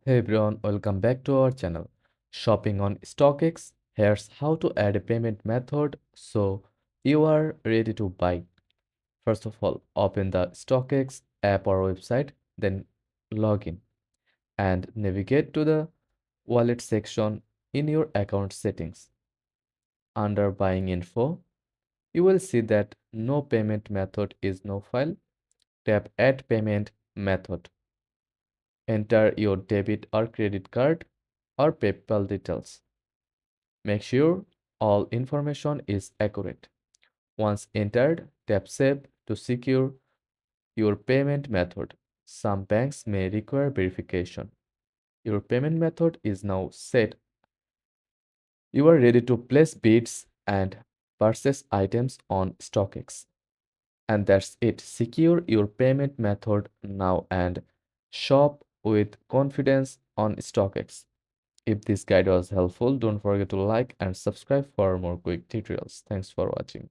Hey everyone, welcome back to our channel. Shopping on StockX. Here's how to add a payment method so you are ready to buy. First of all, open the StockX app or website, then log in and navigate to the wallet section in your account settings. Under buying info, you will see that no payment method is no file. Tap add payment method. Enter your debit or credit card or PayPal details. Make sure all information is accurate. Once entered, tap Save to secure your payment method. Some banks may require verification. Your payment method is now set. You are ready to place bids and purchase items on StockX. And that's it. Secure your payment method now and shop with confidence on StockX. If this guide was helpful, don't forget to like and subscribe for more quick tutorials. Thanks for watching.